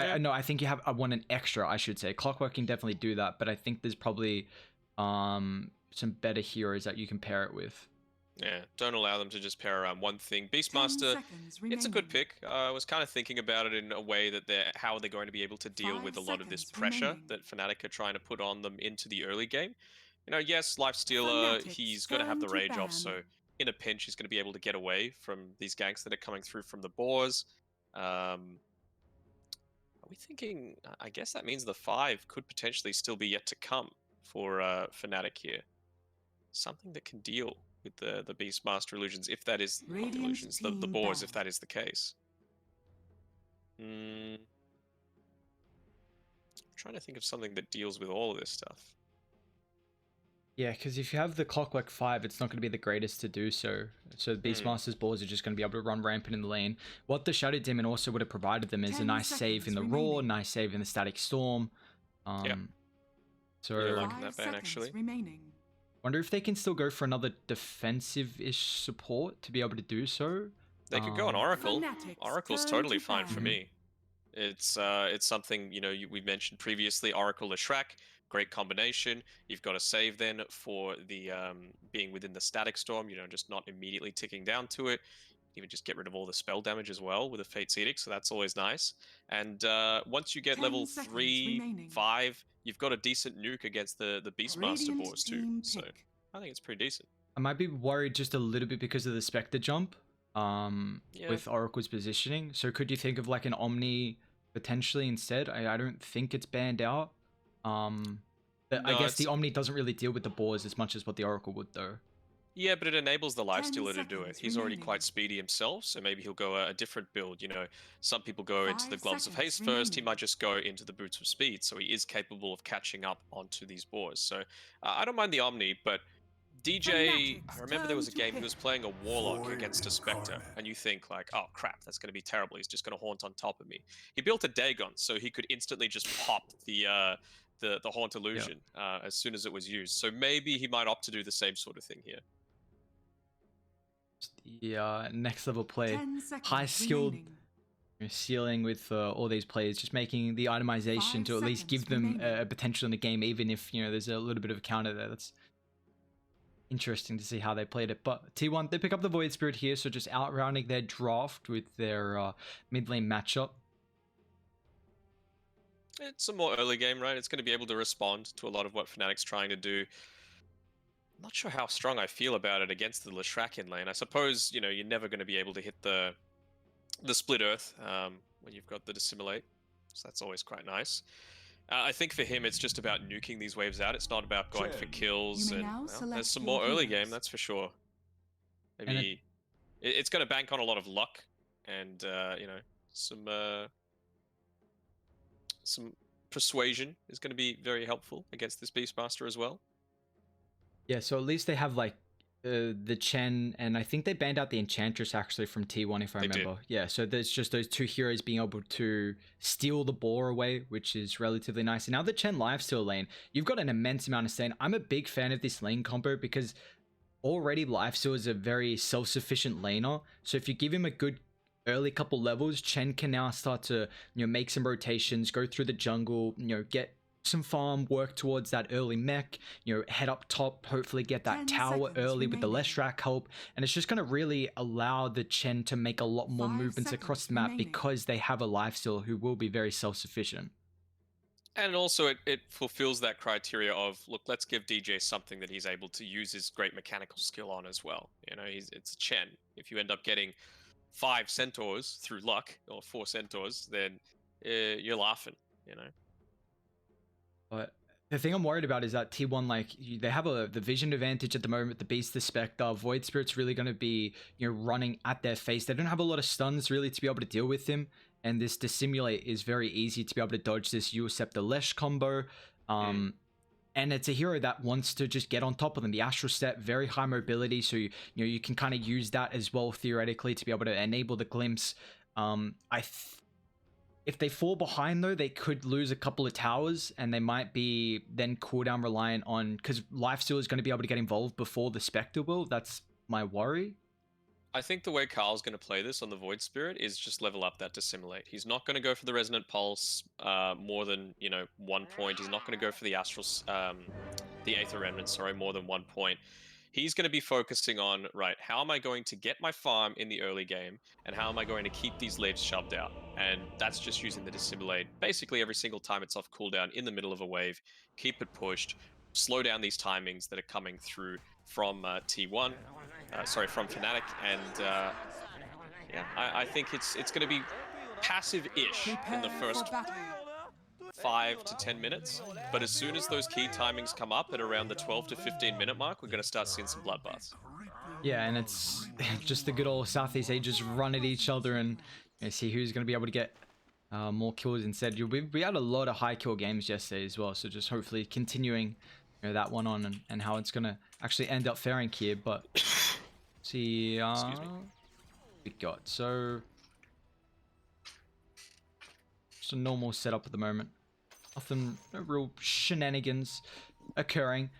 I no, I think I want an extra, I should say. Clockwork can definitely do that, but I think there's probably some better heroes that you can pair it with. Yeah, don't allow them to just pair around one thing. Beastmaster, it's a good pick. I was kind of thinking about it in a way that how are they going to be able to deal with a lot of this pressure that Fnatic are trying to put on them into the early game. You know, yes, Lifestealer, he's going to have the rage off, so in a pinch, he's going to be able to get away from these ganks that are coming through from the boars. Are we thinking? I guess that means the 5 could potentially still be yet to come for Fnatic here. Something that can deal with the Beastmaster illusions, if that is not illusions, the boars, if that is the case. I'm trying to think of something that deals with all of this stuff. Yeah, because if you have the Clockwork 5, it's not going to be the greatest to do so. So the Beastmaster's boars are just going to be able to run rampant in the lane. What the Shadow Demon also would have provided them is a nice save in the Roar, nice save in the Static Storm. Yeah. So really liking that ban, actually. Wonder if they can still go for another defensive-ish support to be able to do so. They could go on Oracle. Oracle's totally fine for me. It's something, you know, we mentioned previously, Oracle Leshrac, great combination. You've got a save then for the being within the Static Storm, you know, just not immediately ticking down to it. Even just get rid of all the spell damage as well with a Fate's Edict, so that's always nice. And once you get level 3, 5, you've got a decent nuke against the Beastmaster boars too. So I think it's pretty decent. I might be worried just a little bit because of the Spectre jump with Oracle's positioning. So could you think of like an Omni potentially instead? I don't think it's banned out. But I guess the Omni doesn't really deal with the boars as much as what the Oracle would though. Yeah, but it enables the Lifestealer to do it. He's already quite speedy himself, so maybe he'll go a different build. You know, some people go into the Gloves of Haste first. He might just go into the Boots of Speed, so he is capable of catching up onto these boars. So I don't mind the Omni, but DJ, I remember there was a game he was playing a Warlock against a Spectre, and you think like, oh crap, that's going to be terrible. He's just going to haunt on top of me. He built a Dagon, so he could instantly just pop the Haunt illusion as soon as it was used. So maybe he might opt to do the same sort of thing here. Yeah, next level play, high skilled ceiling with all these players, just making the itemization to at least give them a potential in the game, even if, you know, there's a little bit of a counter there. That's interesting to see how they played it. But T1, they pick up the Void Spirit here, so just outrounding their draft with their mid lane matchup. It's a more early game, right? It's going to be able to respond to a lot of what Fnatic's trying to do. I'm not sure how strong I feel about it against the Leshrac in lane. I suppose, you know, you're never going to be able to hit the Split Earth when you've got the Dissimulate, so that's always quite nice. I think for him, it's just about nuking these waves out. It's not about going for kills. And there's some more early game, that's for sure. Maybe it's going to bank on a lot of luck and you know, some persuasion is going to be very helpful against this Beastmaster as well. Yeah, so at least they have like the Chen, and I think they banned out the Enchantress actually from T1 if I remember. Yeah, so there's just those two heroes being able to steal the boar away, which is relatively nice. And now the Chen Lifesteal lane, you've got an immense amount of stain. I'm a big fan of this lane combo because already Lifesteal is a very self-sufficient laner. So if you give him a good early couple levels, Chen can now start to, you know, make some rotations, go through the jungle, you know, get some farm, work towards that early mech, you know, head up top, hopefully get that tower early with the Leshrac help, and it's just going to really allow the Chen to make a lot more movements across the map because they have a Lifesteal who will be very self-sufficient. And also it fulfills that criteria of, look, let's give DJ something that he's able to use his great mechanical skill on as well. You know, it's a Chen. If you end up getting 5 centaurs through luck, or 4 centaurs, then you're laughing, you know. But the thing I'm worried about is that T1, like, they have the vision advantage at the moment. The Beast, the Spectre, Void Spirit's really going to be, you know, running at their face. They don't have a lot of stuns really to be able to deal with him. And this Dissimulate is very easy to be able to dodge this Uaccept Lesh combo. And it's a hero that wants to just get on top of them. The Astral Step, very high mobility. So, you know, you can kind of use that as well, theoretically, to be able to enable the Glimpse. If they fall behind, though, they could lose a couple of towers, and they might be then cooldown reliant on, because Lifesteal is going to be able to get involved before the Spectre will. That's my worry. I think the way Carl's going to play this on the Void Spirit is just level up that Dissimulate. He's not going to go for the Resonant Pulse more than, 1 point. He's not going to go for the the Aether Remnant, sorry, more than 1 point. He's going to be focusing on, right, how am I going to get my farm in the early game, and how am I going to keep these leaves shoved out? And that's just using the Dissimulate basically every single time it's off cooldown in the middle of a wave, keep it pushed, slow down these timings that are coming through from T1. From Fnatic, and yeah, I think it's going to be passive-ish in the first 5 to 10 minutes, but as soon as those key timings come up at around the 12 to 15-minute mark, we're going to start seeing some bloodbaths. Yeah, and it's just the good old Southeast Asians just run at each other and see who's going to be able to get more kills instead. We had a lot of high kill games yesterday as well, so just hopefully continuing that one on and how it's going to actually end up faring here. But see, Excuse me. we got so just a normal setup at the moment. Nothing, no real shenanigans occurring.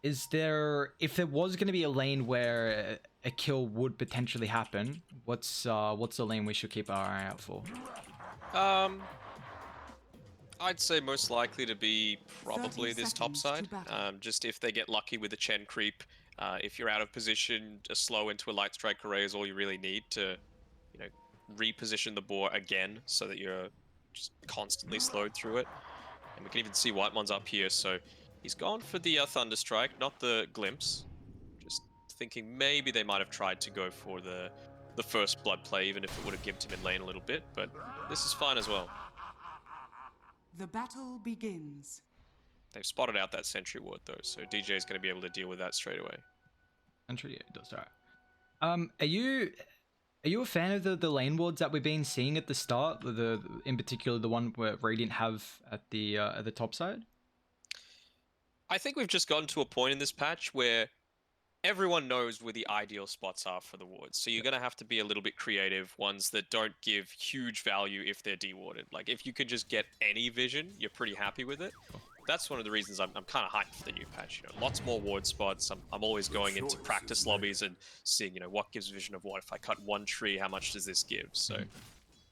Is there, if there was going to be a lane where a kill would potentially happen, what's the lane we should keep our eye out for? I'd say most likely to be probably this top side. Just if they get lucky with the Chen creep, if you're out of position, a slow into a light strike array is all you really need to, reposition the boar again so that you're just constantly slowed through it. And we can even see Whitemon's up here, so he's gone for the Thunder Strike, not the Glimpse. Just thinking maybe they might have tried to go for the first blood play, even if it would have gimped him in lane a little bit, but this is fine as well. The battle begins. They've spotted out that sentry ward though, so DJ is going to be able to deal with that straight away. Sentry, yeah, it does. Alright. Are you a fan of the lane wards that we've been seeing at the start? In particular, the one where Radiant have at the top side? I think we've just gotten to a point in this patch where everyone knows where the ideal spots are for the wards. So you're going to have to be a little bit creative, ones that don't give huge value if they're dewarded. Like, if you could just get any vision, you're pretty happy with it. That's one of the reasons I'm kind of hyped for the new patch. Lots more ward spots. I'm always going into practice lobbies and seeing, what gives vision of what. If I cut one tree, how much does this give? So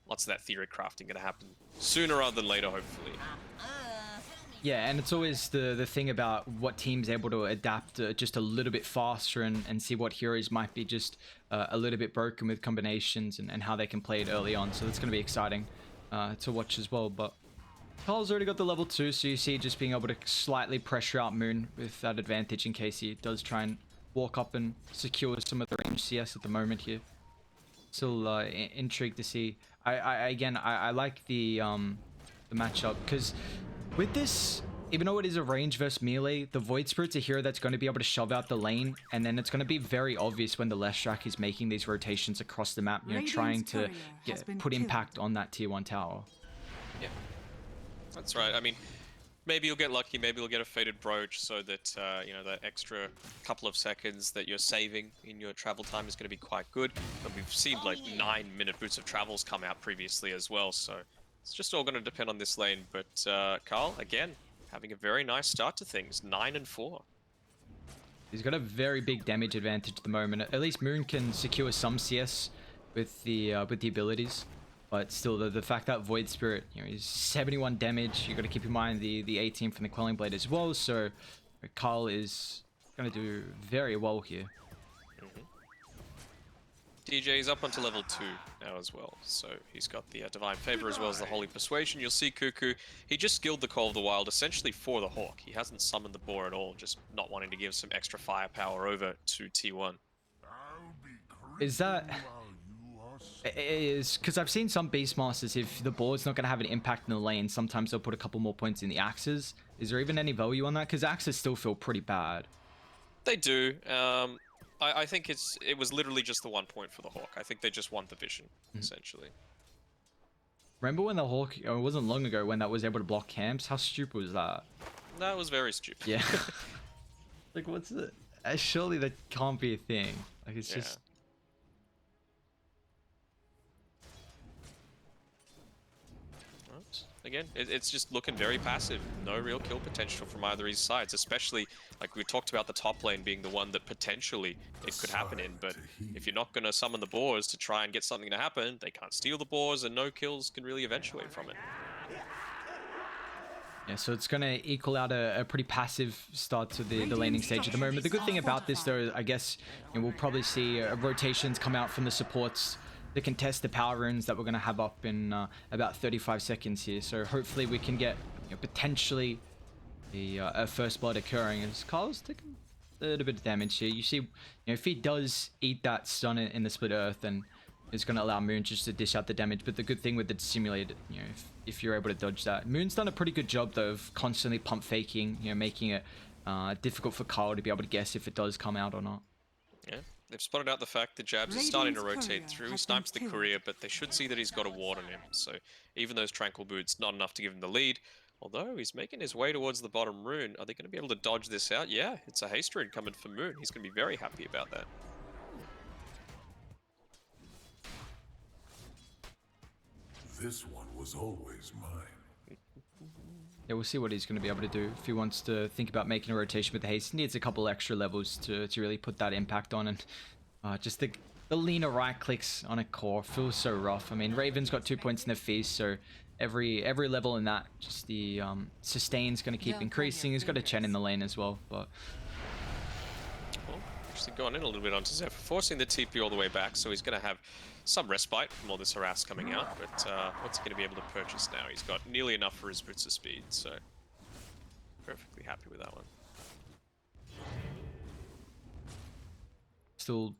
lots of that theory crafting going to happen sooner rather than later, hopefully. Yeah, and it's always the thing about what team's able to adapt just a little bit faster and see what heroes might be just a little bit broken with combinations and how they can play it early on. So that's going to be exciting to watch as well. But Carl's already got the level 2, so you see just being able to slightly pressure out Moon with that advantage in case he does try and walk up and secure some of the range CS at the moment here. Still intrigued to see. I like the matchup because with this, even though it is a range versus melee, the Void Spirit's a hero that's going to be able to shove out the lane, and then it's going to be very obvious when the Leshrac is making these rotations across the map, trying to put impact on that tier 1 tower. Yeah, that's right. I mean, maybe you'll get lucky, maybe you'll get a Fated Brooch so that, that extra couple of seconds that you're saving in your travel time is going to be quite good. And we've seen like 9-minute boots of travels come out previously as well, so it's just all going to depend on this lane. But Carl, again, having a very nice start to things, 9-4. He's got a very big damage advantage at the moment. At least Moon can secure some CS with the abilities. But still, the fact that Void Spirit, is 71 damage. You got to keep in mind the 18 from the Quelling Blade as well. So Carl is going to do very well here. DJ is up onto level 2 now as well, so he's got the Divine Favor as well as the Holy Persuasion. You'll see Cuckoo, he just skilled the Call of the Wild essentially for the Hawk. He hasn't summoned the boar at all, just not wanting to give some extra firepower over to T1. Is that... is because I've seen some Beastmasters, if the board's not going to have an impact in the lane, sometimes they'll put a couple more points in the axes. Is there even any value on that? Because axes still feel pretty bad. They do. I think it was literally just the 1 point for the Hawk. I think they just want the vision, essentially. Remember when the Hawk, it wasn't long ago when that was able to block camps? How stupid was that? That was very stupid. Yeah. Like, what's it? Surely that can't be a thing. Like, it's just... again, it's just looking very passive. No real kill potential from either of his sides, especially like we talked about the top lane being the one that potentially it could happen in. But if you're not going to summon the boars to try and get something to happen, they can't steal the boars, and no kills can really eventuate from it. Yeah, so it's going to equal out a pretty passive start to the laning stage at the moment. The good thing about this, though, I guess we'll probably see rotations come out from the supports to contest the power runes that we're going to have up in about 35 seconds here. So hopefully we can get potentially a first blood occurring, as Carl's taking a little bit of damage here. You see, if he does eat that stun in the split earth, then it's going to allow Moon just to dish out the damage. But the good thing with the simulated, if you're able to dodge that, Moon's done a pretty good job though of constantly pump faking, making it difficult for Carl to be able to guess if it does come out or not. Yeah, they've spotted out the fact that Jabs is starting to rotate through. He snipes the courier, but they should see that he's got a ward on him. So even those tranquil boots, not enough to give him the lead. Although he's making his way towards the bottom rune. Are they going to be able to dodge this out? Yeah, it's a haste rune coming for Moon. He's going to be very happy about that. This one was always mine. Yeah, we'll see what he's going to be able to do. If he wants to think about making a rotation with the haste, he needs a couple extra levels to really put that impact on. And just the leaner right clicks on a core feels so rough. I mean, Raven's got 2 points in the feast, so every level in that, just the sustain's going to keep increasing. He's got a Chen in the lane as well, but actually gone in a little bit onto Zephyr, forcing the TP all the way back, so he's going to have some respite from all this harass coming out. But what's he going to be able to purchase now? He's got nearly enough for his boots of speed, so perfectly happy with that one. Still,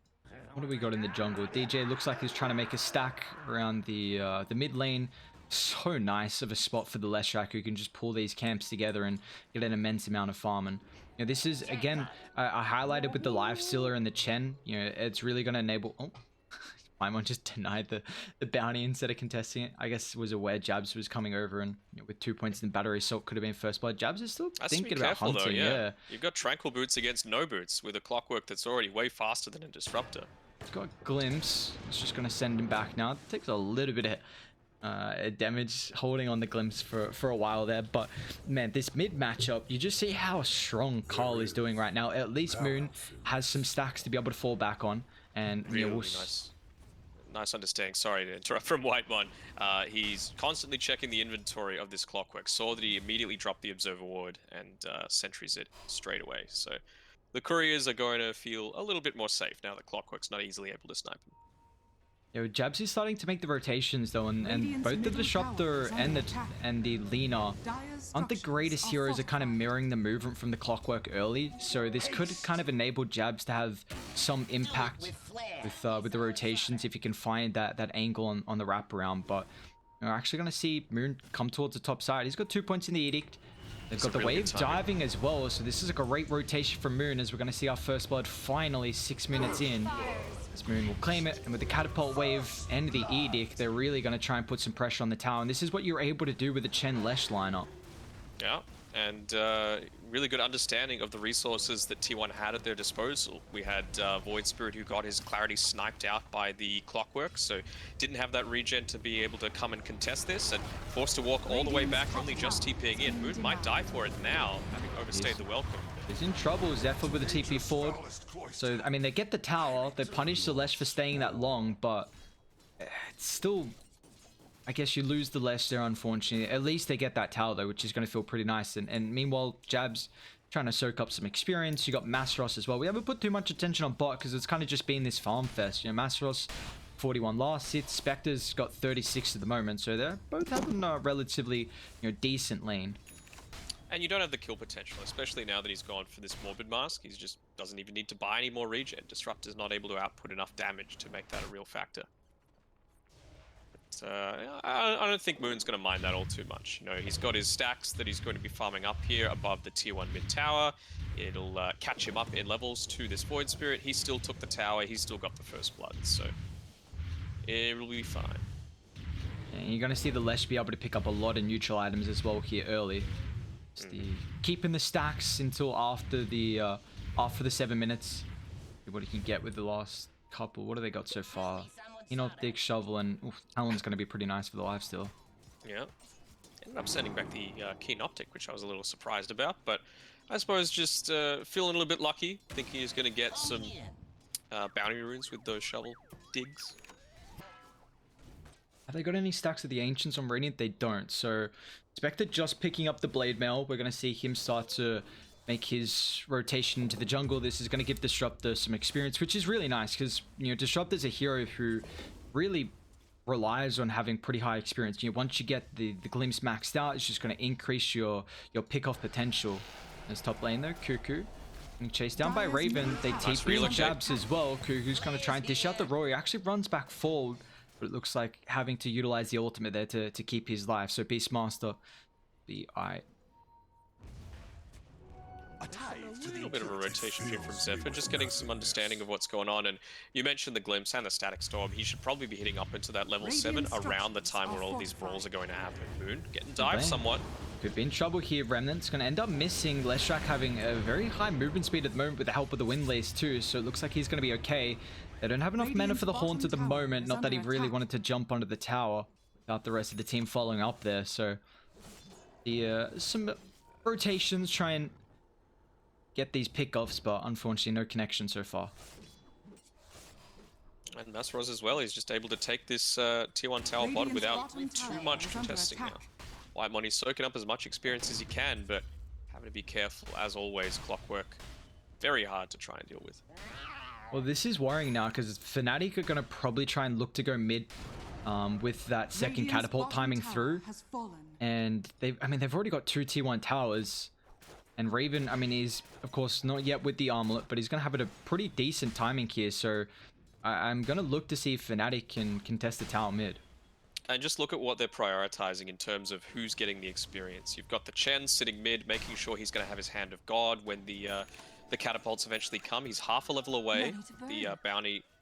what do we got in the jungle? DJ looks like he's trying to make a stack around the mid lane. So nice of a spot for the Leshrac, who can just pull these camps together and get an immense amount of farm. And this is, again, I highlighted with the Lifestealer and the Chen. It's really going to enable... Oh, Paimon just denied the bounty instead of contesting it. I guess was aware Jabs was coming over, and with 2 points in the battery, Salt could have been first blood. Jabs is still thinking about hunting. Though, yeah. You've got Tranquil Boots against no boots with a Clockwork that's already way faster than a Disruptor. He's got Glimpse. It's just going to send him back now. It takes a little bit of damage holding on the Glimpse for a while there, but man, this mid matchup, you just see how strong Carl is doing right now. At least Moon has some stacks to be able to fall back on, and really nice understanding. Sorry to interrupt from Whitemon. He's constantly checking the inventory of this Clockwork. Saw that he immediately dropped the Observer Ward and sentries it straight away. So the couriers are going to feel a little bit more safe now that Clockwork's not easily able to snipe them. Jabs is starting to make the rotations though, and both the Disruptor and the Lina aren't the greatest heroes at kind of mirroring the movement from the Clockwork early, so this could kind of enable Jabs to have some impact with the rotations if you can find that angle on the wraparound. But we're actually going to see Moon come towards the top side. He's got 2 points in the Edict. They've got the wave diving as well, so this is a great rotation from Moon, as we're going to see our first blood finally 6 minutes in. This Moon will claim it, and with the catapult wave and the Edict, they're really going to try and put some pressure on the tower, and this is what you're able to do with the Chen Lesh lineup. Yeah, and really good understanding of the resources that T1 had at their disposal. We had Void Spirit, who got his Clarity sniped out by the Clockwork, so didn't have that regen to be able to come and contest this, and forced to walk all the way back, only just TPing in. Moon might die for it now, having overstayed the welcome. He's in trouble, Zephyr with the TP forward. So, I mean, they get the tower, they punish the Lesh for staying that long, but it's still... I guess you lose the Lesh there, unfortunately. At least they get that tower, though, which is going to feel pretty nice. And meanwhile, Jabs trying to soak up some experience. You got Masros as well. We haven't put too much attention on bot because it's kind of just been this farm fest. Masros, 41 last hit. Spectre's got 36 at the moment. So they're both having a relatively decent lane. And you don't have the kill potential, especially now that he's gone for this Morbid Mask. He just doesn't even need to buy any more regen. Disruptor's not able to output enough damage to make that a real factor. I don't think Moon's going to mind that all too much. He's got his stacks that he's going to be farming up here above the tier 1 mid tower. It'll catch him up in levels to this Void Spirit. He still took the tower. He's still got the first blood, so it'll be fine. And you're going to see the Lesh be able to pick up a lot of neutral items as well here early. Keeping the stacks until after the 7 minutes. See what he can get with the last couple. What have they got so far? Inoptic, Shovel, and Talon's going to be pretty nice for the lifesteal. Yeah. Ended up sending back the Keen Optic, which I was a little surprised about, but I suppose just feeling a little bit lucky, thinking he's going to get some bounty runes with those shovel digs. Have they got any stacks of the Ancients on Radiant? They don't. So Spectre just picking up the Blade Mail. We're going to see him start to make his rotation into the jungle. This is going to give Disruptor some experience, which is really nice because, you know, Disruptor's a hero who really relies on having pretty high experience. You know, once you get the glimpse maxed out, it's just going to increase your pick-off potential. As top lane though, Cuckoo getting chased down by Raven. They TP on Jabs as well. Cuckoo's going to try and dish out the Roy. Actually runs back forward, but it looks like having to utilize the ultimate there to keep his life. So Beastmaster, BI. A little bit of a rotation here from Zephyr, just getting some understanding of what's going on. And you mentioned the Glimpse and the Static Storm. He should probably be hitting up into that level 7 around the time where all these brawls are going to happen. Moon getting dived somewhat. Could be in trouble here. Remnant's going to end up missing. Leshrac having a very high movement speed at the moment with the help of the Windlace too, so it looks like he's going to be okay. They don't have enough mana for the Haunt at the moment. Not that he really wanted to jump onto the tower without the rest of the team following up there. So the some rotations try and get these pickoffs, but unfortunately no connection so far. And Masros as well, he's just able to take this tier 1 tower bot without too much contesting now. White Money's soaking up as much experience as he can, but having to be careful as always. Clockwork, very hard to try and deal with. Well, this is worrying now because Fnatic are going to probably try and look to go mid with that second catapult timing through. And they've already got 2 tier 1 towers. And Raven, I mean, he's of course not yet with the armlet, but he's going to have a pretty decent timing here. So I'm going to look to see if Fnatic can contest the tower mid. And just look at what they're prioritizing in terms of who's getting the experience. You've got the Chen sitting mid, making sure he's going to have his Hand of God when the catapults eventually come. He's half a level away. The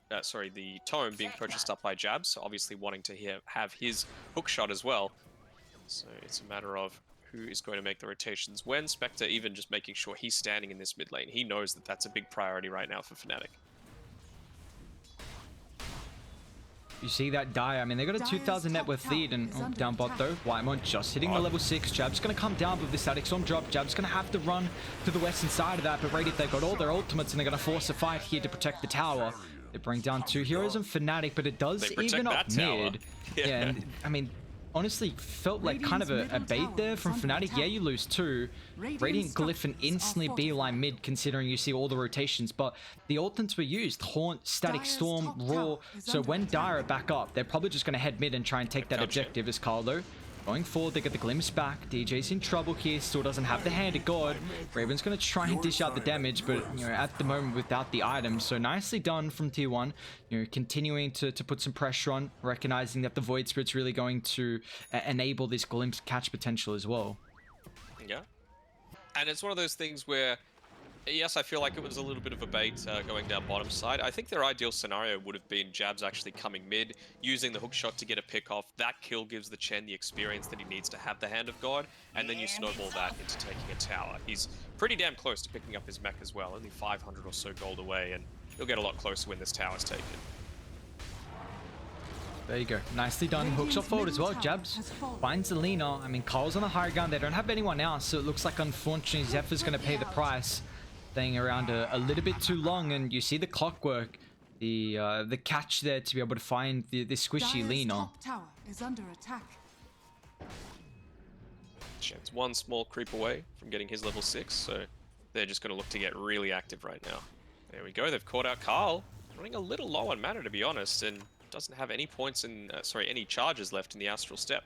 the tome being purchased up by Jabs, so obviously wanting to have his hook shot as well. So it's a matter of who is going to make the rotations when. Spectre even just making sure he's standing in this mid lane. He knows that that's a big priority right now for Fnatic. You see that die? I mean, they got a 2,000 net worth lead, and down bot though. Whitemon just hitting the level 6. Jab's going to come down with the Static Storm drop. Jab's going to have to run to the western side of that, but Radiant, they've got all their ultimates, and they're going to force a fight here to protect the tower. They bring down 2 heroes and Fnatic, but it does even up mid. Yeah, and I mean, honestly, felt like kind of a bait there from Fnatic. Yeah, you lose 2. Radiant Glyph and instantly beeline mid, considering you see all the rotations, but the ultimates were used. Haunt, Static Storm, Raw. So when Dire back up, they're probably just going to head mid and try and take that objective. As Carlo going forward, they get the Glimpse back. DJ's in trouble here, still doesn't have the Hand of God. Raven's going to try and dish out the damage, but you know, at the moment without the items. So nicely done from tier 1, you know, continuing to put some pressure on, recognizing that the Void Spirit's really going to enable this Glimpse catch potential as well. Yeah. And it's one of those things where, yes, I feel like it was a little bit of a bait going down bottom side. I think their ideal scenario would have been Jabs actually coming mid, using the hook shot to get a pick off. That kill gives the Chen the experience that he needs to have the Hand of God, and then you snowball that into taking a tower. He's pretty damn close to picking up his mech as well, only 500 or so gold away, and he'll get a lot closer when this tower's taken. There you go. Nicely done. Hooks up forward as well. Jabs finds Alina. I mean, Carl's on the higher ground. They don't have anyone else, so it looks like, unfortunately, Zephyr's going to pay the price. Staying around a little bit too long, and you see the Clockwork, the catch there to be able to find the squishy Lina. Top tower is under attack. Shen's one small creep away from getting his level 6, so they're just going to look to get really active right now. There we go. They've caught out Carl, running a little low on mana to be honest, and doesn't have any points in any charges left in the Astral Step.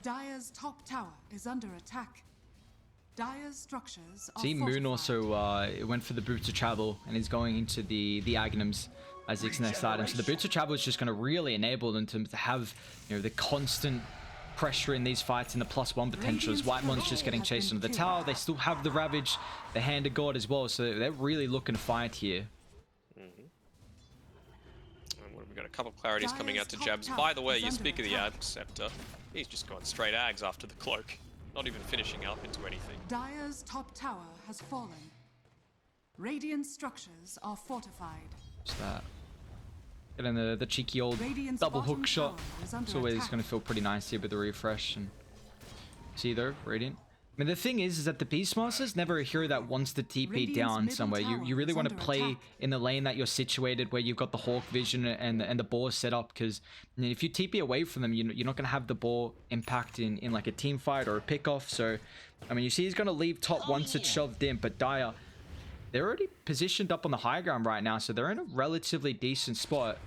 Dire's top tower is under attack. Dire's structures are See, Moon also went for the Boots of Travel, and he's going into the Agnums as his next item. So the Boots of Travel is just going to really enable them to have, you know, the constant pressure in these fights and the +1 potential. As Whitemon's just getting chased into the tower, they still have the Ravage, the Hand of God as well, so they're really looking to fight here. We've got a couple of clarities coming out to Jabs. By the way, you speak of the Ad Scepter, he's just gone straight Ags after the cloak. Not even finishing up into anything. Dire's top tower has fallen. Radiant structures are fortified. Just that. Getting the cheeky old Radiant's double hook bottom shot. tower is under It's always attack. going to feel pretty nice here with the refresh. And See though, Radiant. I mean, the thing is that the Beastmaster is never a hero that wants to TP down somewhere. You really want to play in the lane that you're situated, where you've got the Hawk vision and the ball set up. Because if you TP away from them, you're not going to have the ball impact in like a team fight or a pickoff. So, I mean, you see he's going to leave top once it's shoved in, but Dire, they're already positioned up on the high ground right now, so they're in a relatively decent spot.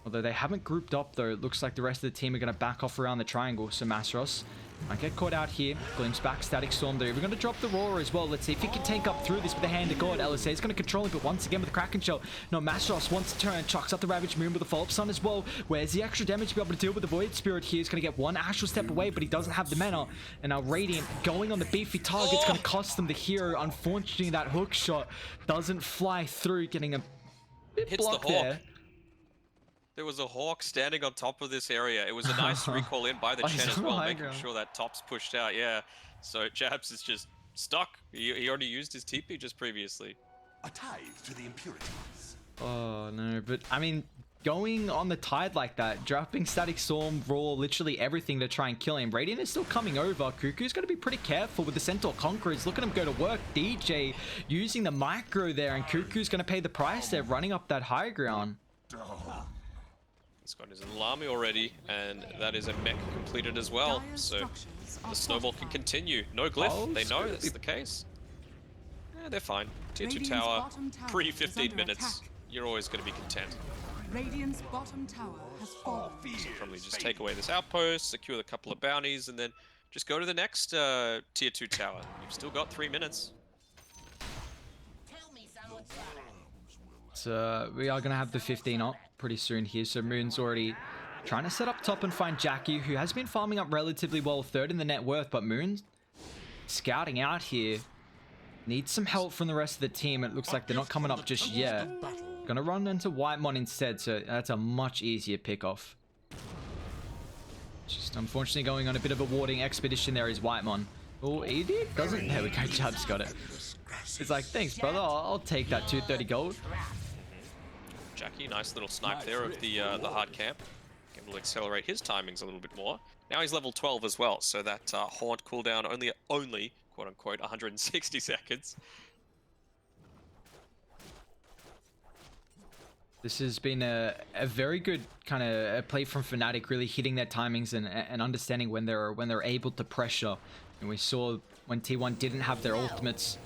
Although they haven't grouped up though, it looks like the rest of the team are going to back off around the triangle. So Masros might get caught out here. Glimpse back, Static Storm there. We're going to drop the Roar as well. Let's see if he can tank up through this with the Hand of God. LSA is going to control him, but once again with the Kraken Shell. No, Masros wants to turn, chucks up the Ravage Moon with the follow-up Sun as well. Where's the extra damage to be able to deal with the Void Spirit here? He's going to get one Astral Step away, but he doesn't have the mana. And now Radiant going on the beefy target. It's going to cost them the hero. Unfortunately, that hook shot doesn't fly through, getting a bit blocked there. There was a Hawk standing on top of this area. It was a nice recall in by the Chen as well, making sure that top's pushed out. Yeah, so Jabs is just stuck. He already used his TP just previously. A tithe to the impurities. Oh no, but I mean, going on the tide like that, dropping Static Storm, Raw, literally everything to try and kill him. Radiant is still coming over. Cuckoo's going to be pretty careful with the Centaur Conquerors. Look at him go to work. DJ using the micro there, and Cuckoo's going to pay the price there, running up that high ground. He's got his Lami already, and that is a mech completed as well. So the snowball can continue. No glyph, they know that's the case. Yeah, they're fine. Tier 2 tower, pre-15 minutes, you're always going to be content. Radiant's bottom tower has fallen. So probably just take away this outpost, secure a couple of bounties, and then just go to the next tier 2 tower. You've still got 3 minutes. So we are going to have the 15 up pretty soon here. So Moon's already trying to set up top and find Jackie, who has been farming up relatively well, third in the net worth, but Moon's scouting out here. Needs some help from the rest of the team. It looks like they're not coming up just yet. Gonna run into Whitemon instead, so that's a much easier pick off. Just unfortunately going on a bit of a warding expedition there is Whitemon. Oh, he did? Doesn't? There we go, Jab's got it. It's like, thanks brother, I'll take that 230 gold. Jackie, nice little snipe there of the hard camp. Able to accelerate his timings a little bit more. Now he's level 12 as well, so that haunt cooldown only quote unquote 160 seconds. This has been a very good kind of play from Fnatic, really hitting their timings and understanding when they're able to pressure. And we saw when T1 didn't have their ultimates,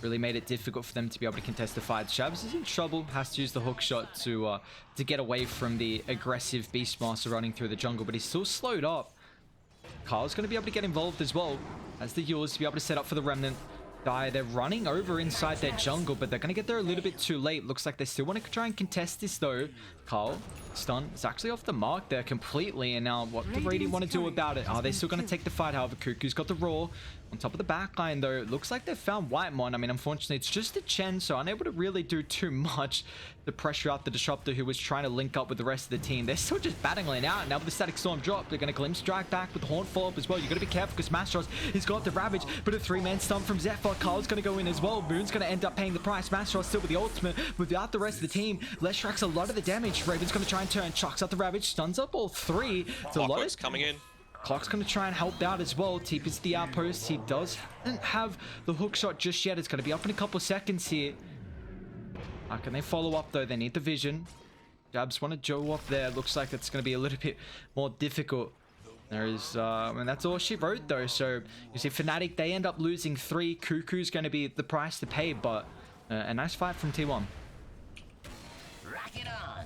really made it difficult for them to be able to contest the fight. Shabs is in trouble, has to use the hook shot to get away from the aggressive Beastmaster running through the jungle, but he's still slowed up. Carl's going to be able to get involved as well as the healers to be able to set up for the Remnant. They're running over inside their jungle, but they're going to get there a little bit too late. Looks like they still want to try and contest this though. Carl, stun, is actually off the mark there completely. And now what do Radiant want to do about it? Are they still going to take the fight? However, Cuckoo's got the Roar. On top of the backline though, looks like they've found Whitemon. I mean, unfortunately, it's just a Chen, so unable to really do too much to pressure out the Disruptor, who was trying to link up with the rest of the team. They're still just battling out. Now with the Static Storm drop, they're going to Glimpse drag back with the Haunt follow-up as well. You've got to be careful because Mastros has got the Ravage, but a 3-man stun from Zephyr. Carl's going to go in as well. Moon's going to end up paying the price. Mastros still with the ultimate, without the rest of the team. Lestracks a lot of the damage. Raven's going to try and turn, chucks out the Ravage, stuns up all three. It's a lot of coming in. Clock's going to try and help out as well. TP's the outpost. He doesn't have the hook shot just yet. It's going to be up in a couple of seconds here. How can they follow up though? They need the vision. Jabs want to Joe up there. Looks like it's going to be a little bit more difficult. There is, and that's all she wrote though. So you see Fnatic, they end up losing 3. Cuckoo's going to be the price to pay, but a nice fight from T1. Rock it on.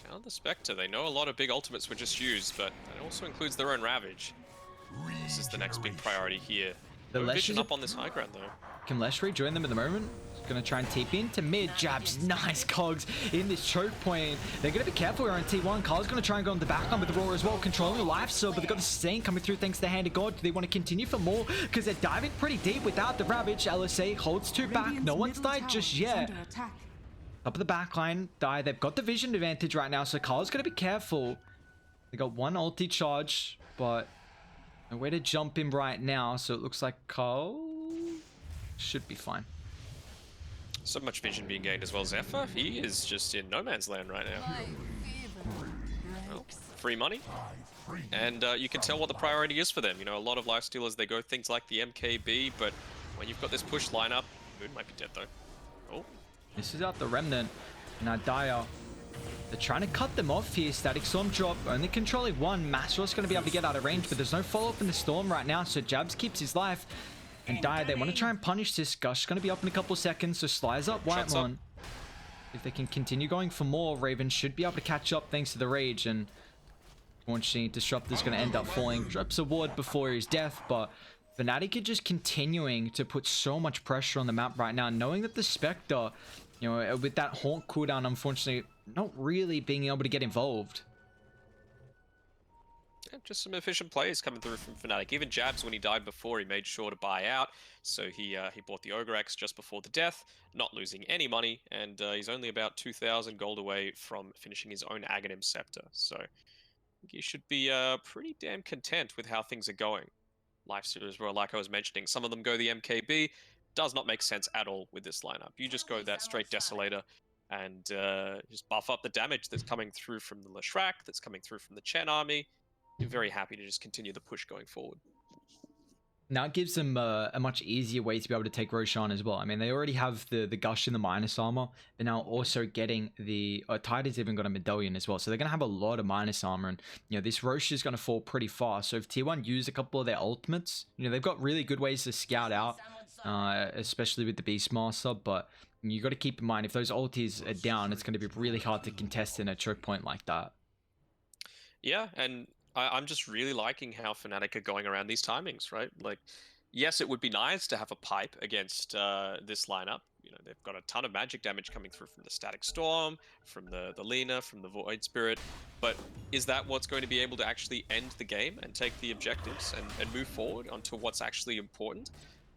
Found the Spectre. They know a lot of big ultimates were just used, but it also includes their own Ravage. This is the next big priority here. The no vision up on this high ground though. Can Lesh rejoin them at the moment? Gonna try and TP into mid. Jabs, nice cogs in this choke point. They're gonna be careful around T1. Carl's gonna try and go on the backline with the Roar as well, controlling the life sub, but they've got the sustain coming through thanks to the Hand of God. Do they want to continue for more? Because they're diving pretty deep without the Ravage. LSA holds 2 back. No one's died just yet. Up of the backline, they've got the vision advantage right now, so Carl's gonna be careful. They got 1 ulti charge, but no way to jump in right now, so it looks like Carl should be fine. So much vision being gained as well. Zephyr, he is just in no man's land right now. Well, free money. And you can tell what the priority is for them. You know, a lot of lifestealers, they go things like the MKB, but when you've got this push lineup, Moon might be dead though. Oh. This is out the Remnant. Now Dire, they're trying to cut them off here. Static Storm drop, only controlling one. Masro's going to be able to get out of range, but there's no follow-up in the Storm right now, so Jabs keeps his life. And Dire, they want to try and punish this. Gush going to be up in a couple seconds, so Sly's up Whitemon. If they can continue going for more, Raven should be able to catch up thanks to the Rage, and unfortunately, Disruptor's going to end up falling. Drops a ward before his death, but Fnatic are just continuing to put so much pressure on the map right now, knowing that the Spectre, you know, with that Haunt cooldown, unfortunately, not really being able to get involved. Yeah, just some efficient plays coming through from Fnatic. Even Jabs, when he died before, he made sure to buy out. So he bought the Ogre X just before the death, not losing any money, and he's only about 2,000 gold away from finishing his own Aghanim Scepter. So you should be pretty damn content with how things are going. Lifestealers, well, like I was mentioning, some of them go the MKB. Does not make sense at all with this lineup. You just go that straight Desolator and just buff up the damage that's coming through from the Leshrac, that's coming through from the Chen army. You're very happy to just continue the push going forward. Now it gives them a much easier way to be able to take Roshan as well. I mean, they already have the Gush and the minus armor, but now also getting the Tiger's even got a medallion as well. So they're going to have a lot of minus armor, and you know, this Rosh is going to fall pretty fast. So if T1 use a couple of their ultimates, you know, they've got really good ways to scout out, especially with the Beastmaster, but you got to keep in mind, if those ultis are down, it's going to be really hard to contest in a choke point like that. Yeah, and I'm just really liking how Fnatic are going around these timings, right? Like, yes, it would be nice to have a pipe against this lineup. You know, they've got a ton of magic damage coming through from the Static Storm, from the Lina, from the Void Spirit. But is that what's going to be able to actually end the game and take the objectives and move forward onto what's actually important?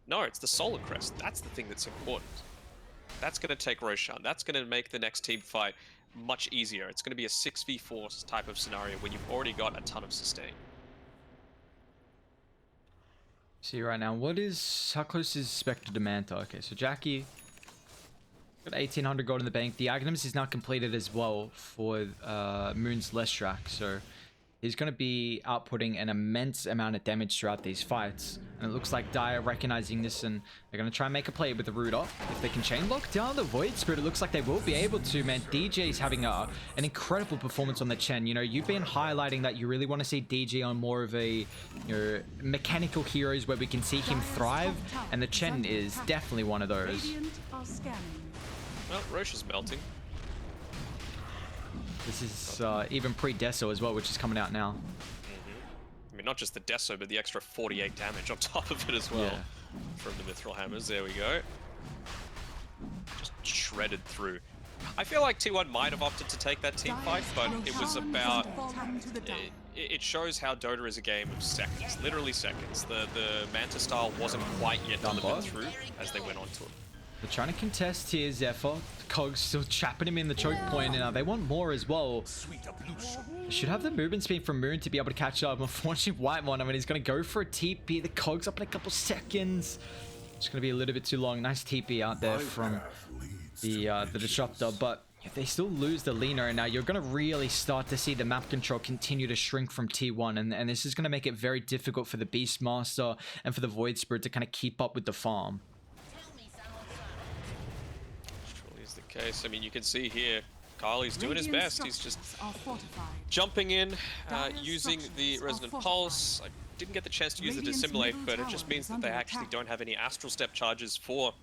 No, it's the Solar Crest. That's the thing that's important. That's going to take Roshan. That's going to make the next team fight much easier. It's going to be a 6v4 type of scenario when you've already got a ton of sustain. See right now, how close is Spectre to Manta? Okay, so Jackie got 1800 gold in the bank. The Aghanims is now completed as well for Moon's Leshrac, so he's going to be outputting an immense amount of damage throughout these fights. And it looks like Dire recognizing this, and they're going to try and make a play with the root up. If they can chain lock down the Void Spirit, it looks like they will be able to, man. DJ's having an incredible performance on the Chen. You know, you've been highlighting that you really want to see DJ on more of a, you know, mechanical heroes where we can see him thrive, and the Chen is definitely one of those. Well, Rosh is melting. This is even pre-Deso as well, which is coming out now. I mean, not just the Deso, but the extra 48 damage on top of it as well. Yeah. From the Mithril Hammers. There we go. Just shredded through. I feel like T1 might have opted to take that team fight, but it was about... It shows how Dota is a game of seconds. Literally seconds. The Manta style wasn't quite yet delivered through as they went on to it. They're trying to contest here, Zephyr. Cogs still chapping him in the choke point, and they want more as well. Should have the movement speed from Moon to be able to catch up. Unfortunately, Whitemon, I mean, he's going to go for a TP. The Cogs up in a couple seconds. It's going to be a little bit too long. Nice TP out there from the Disruptor, but if they still lose the Lina, and now you're going to really start to see the map control continue to shrink from T1, and this is going to make it very difficult for the Beastmaster and for the Void Spirit to kind of keep up with the farm. Case. I mean, you can see here, Kylie's doing his best. He's just jumping in, using the Resonant Pulse. I didn't get the chance to use the Dissimulate, but it just means that they actually don't have any Astral Step charges for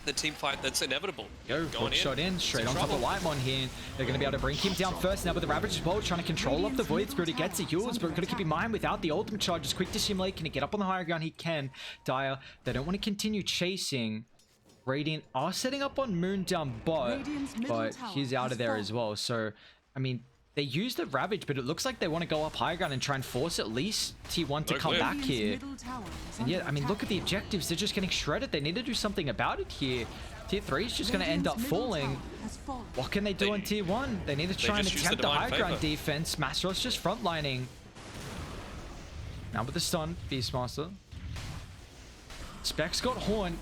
the team fight that's inevitable. Going shot in, straight on top of Whitemon here. They're going to be able to bring him down first now with the Ravage as well, trying to control up the Void Spirit. He gets the heals, but got to keep in mind, without the ultimate charges, quick Dissimulate. Can he get up on the higher ground? He can. Dire, they don't want to continue chasing. Radiant are setting up on Moon down bot, but he's out of there as well. So, I mean, they use the Ravage, but it looks like they want to go up high ground and try and force at least T1 to come back here. And yet, I mean, look at the objectives. They're just getting shredded. They need to do something about it here. Tier 3 is just going to end up falling. What can they do on Tier 1? They need to try and attempt the high ground defense. Masros just frontlining. Now with the stun, Beastmaster. Specs got Horn.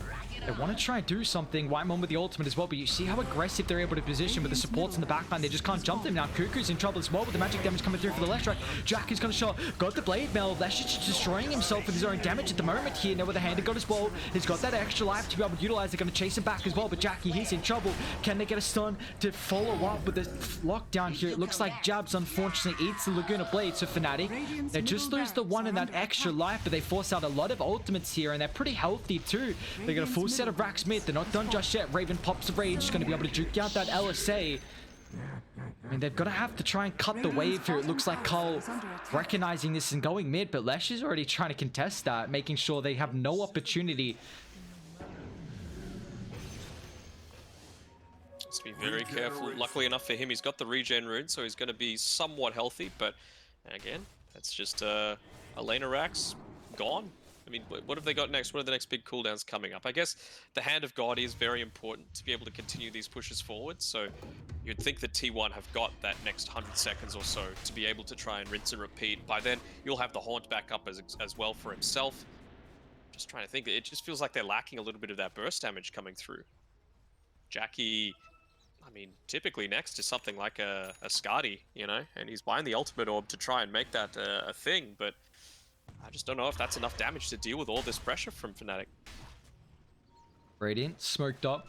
They want to try and do something. Whitemon with the ultimate as well, but you see how aggressive they're able to position with the supports in the backline. They just can't jump them now. Cuckoo's in trouble as well with the magic damage coming through for the Leshrac. Jack is going to shot. Got the blade mail. Lesh is just destroying himself with his own damage at the moment here. Now with the hand got as well. He's got that extra life to be able to utilize. They're going to chase him back as well, but Jackie, he's in trouble. Can they get a stun to follow up with the lockdown here? It looks like Jabs unfortunately eats the Laguna Blade, so Fnatic, they just lose the one in that extra life, but they force out a lot of ultimates here, and they're pretty healthy too. They got a full set of racks mid. They're not done just yet. Raven pops the rage, just going to be able to juke out that LSA. I mean, they're going to have to try and cut the wave here. It looks like Carl recognizing this and going mid, but Lesh is already trying to contest that, making sure they have no opportunity. Let's be very careful. Luckily enough for him, he's got the regen rune, so he's going to be somewhat healthy, but again, that's just Elena Rax gone. I mean, what have they got next? What are the next big cooldowns coming up? I guess the Hand of God is very important to be able to continue these pushes forward, so you'd think that T1 have got that next 100 seconds or so to be able to try and rinse and repeat. By then, you'll have the Haunt back up as well for himself. Just trying to think, it just feels like they're lacking a little bit of that burst damage coming through. Jackie, I mean, typically next is something like a Skadi, you know, and he's buying the ultimate orb to try and make that a thing, but I just don't know if that's enough damage to deal with all this pressure from Fnatic. Radiant smoked up.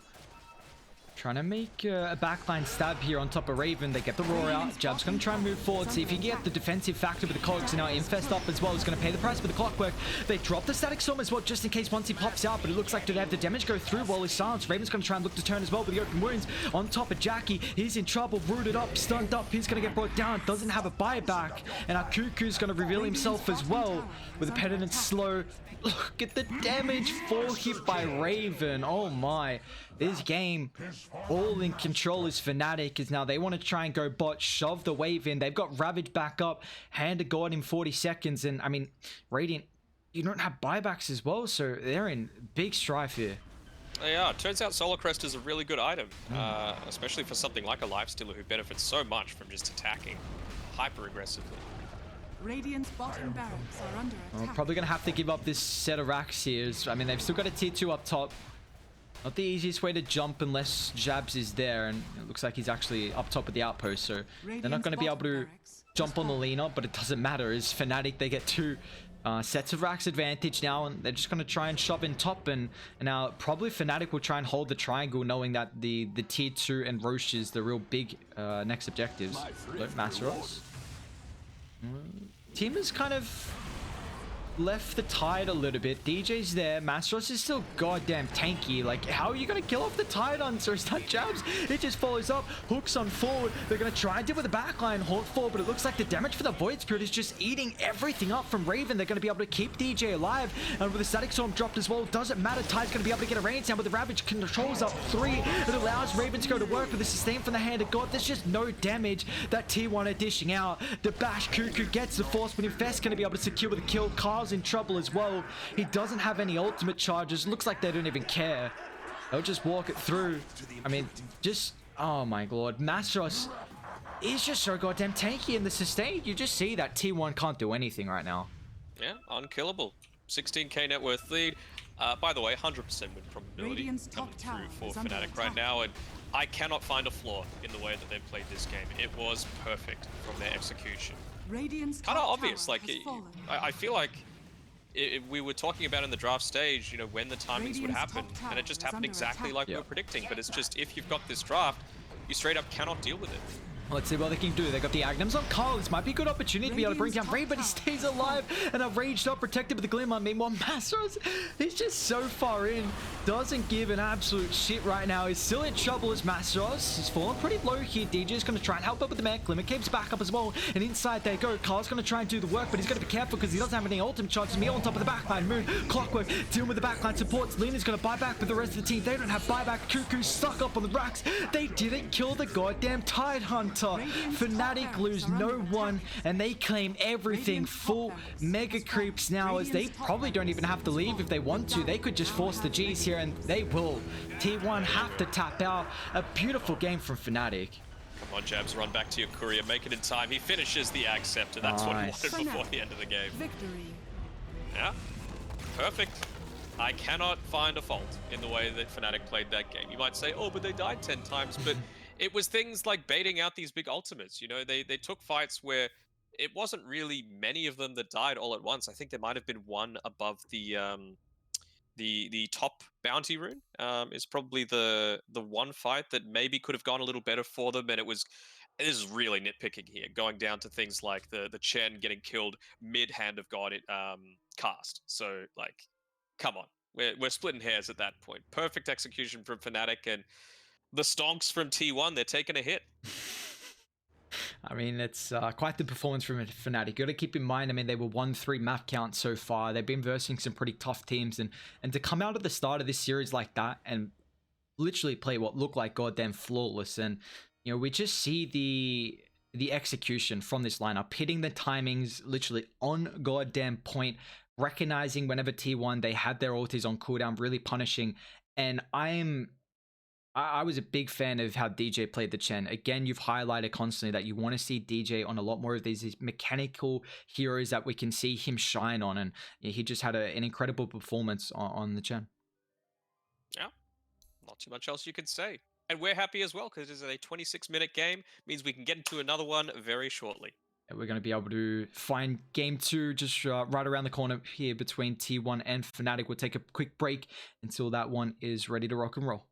Trying to make a backline stab here on top of Raven. They get the roar out. Jab's going to try and move forward. See if he can get the defensive factor with the cogs. And now Infest up as well. He's going to pay the price with the clockwork. They drop the static storm as well, just in case once he pops out. But it looks like they have the damage go through while he's silenced. Raven's going to try and look to turn as well with the open wounds. On top of Jackie. He's in trouble. Rooted up. Stunned up. He's going to get brought down. Doesn't have a buyback. And our Cuckoo's going to reveal himself as well with a Penitent slow. Look at the damage. 4 hit by Raven. Oh my. This game, all in control is Fnatic, as now they want to try and go bot, shove the wave in. They've got Ravage back up, Hand of God in 40 seconds. And I mean, Radiant, you don't have buybacks as well, so they're in big strife here. Yeah, it turns out Solar Crest is a really good item, especially for something like a Lifestealer who benefits so much from just attacking hyper aggressively. Radiant's bottom barracks are under attack. Probably going to have to give up this set of racks here. I mean, they've still got a tier 2 up top. Not the easiest way to jump unless Jabs is there, and it looks like he's actually up top of the outpost, so they're not going to be able to jump on the Lina, but it doesn't matter. As Fnatic, they get 2 sets of racks advantage now, and they're just going to try and shove in top, and now probably Fnatic will try and hold the triangle, knowing that the tier 2 and Roche is the real big next objectives. Look, Masteros. Team is kind of left the tide a little bit. DJ's there. Masteros is still goddamn tanky. Like, how are you going to kill off the Tide Hunter? Is that Jabs? It just follows up. Hooks on forward. They're going to try and deal with the backline. Haunt forward, but it looks like the damage for the Void Spirit is just eating everything up from Raven. They're going to be able to keep DJ alive. And with the Static Storm dropped as well, doesn't matter. Tide's going to be able to get a range down, but the Ravage controls up 3. It allows Raven to go to work with the sustain from the Hand of God. There's just no damage that T1 are dishing out. The Bash Cuckoo gets the force, but Infest going to be able to secure the kill. Carl's in trouble as well. He doesn't have any ultimate charges. Looks like they don't even care. They'll just walk it through. I mean, just, oh my lord. Masteros is just so goddamn tanky in the sustain. You just see that T1 can't do anything right now. Yeah, unkillable. 16k net worth lead. By the way, 100% win probability coming through for Fnatic right now, and I cannot find a flaw in the way that they've played this game. It was perfect from their execution. Kind of obvious. Like, I feel like we were talking about in the draft stage, you know, when the timings would happen, and it just happened exactly like we were predicting. But it's just, if you've got this draft, you straight up cannot deal with it. Let's see what they can do. They got the Agnums on Carl. This might be a good opportunity to be able to bring down Ray, but he stays alive and are raged up, protected with the Glimmer. Meanwhile, Masteros, he's just so far in. Doesn't give an absolute shit right now. He's still in trouble as Masteros. He's fallen pretty low here. DJ is going to try and help up with the mech. Glimmer keeps back up as well. And inside they go. Carl's going to try and do the work, but he's got to be careful because he doesn't have any ultimate charges. Meal on top of the backline. Moon, Clockwork, dealing with the backline supports. Lena's going to buy back, but the rest of the team, they don't have buyback. Cuckoo stuck up on the racks. They didn't kill the goddamn Tide Hunter. Fnatic lose no one, and they claim everything. Full mega creeps now, as they probably don't even have to leave if they want to. They could just force the G's here, and they will. T1 have to tap out. A beautiful game from Fnatic. Come on, Jabs, run back to your courier. Make it in time. He finishes the Ag Scepter. That's what he wanted before the end of the game. Victory. Yeah, perfect. I cannot find a fault in the way that Fnatic played that game. You might say, oh, but they died 10 times, but it was things like baiting out these big ultimates. You know, they took fights where it wasn't really many of them that died all at once. I think there might have been one above the top bounty rune. Is probably the one fight that maybe could have gone a little better for them, and it was. This is really nitpicking here, going down to things like the Chen getting killed mid Hand of God cast. So like, come on, we're splitting hairs at that point. Perfect execution from Fnatic, and the stonks from T1. They're taking a hit. I mean, it's quite the performance from Fnatic. You got to keep in mind, I mean, they were 1-3 map count so far. They've been versing some pretty tough teams, and to come out at the start of this series like that and literally play what looked like goddamn flawless, and you know, we just see the execution from this lineup, hitting the timings literally on goddamn point, recognizing whenever T1 they had their ultis on cooldown, really punishing. And I was a big fan of how DJ played the Chen. Again, you've highlighted constantly that you want to see DJ on a lot more of these mechanical heroes that we can see him shine on, and he just had an incredible performance on the Chen. Yeah, not too much else you could say. And we're happy as well, because it's a 26-minute game. Means we can get into another one very shortly. We're going to be able to find game 2 just right around the corner here between T1 and Fnatic. We'll take a quick break until that one is ready to rock and roll.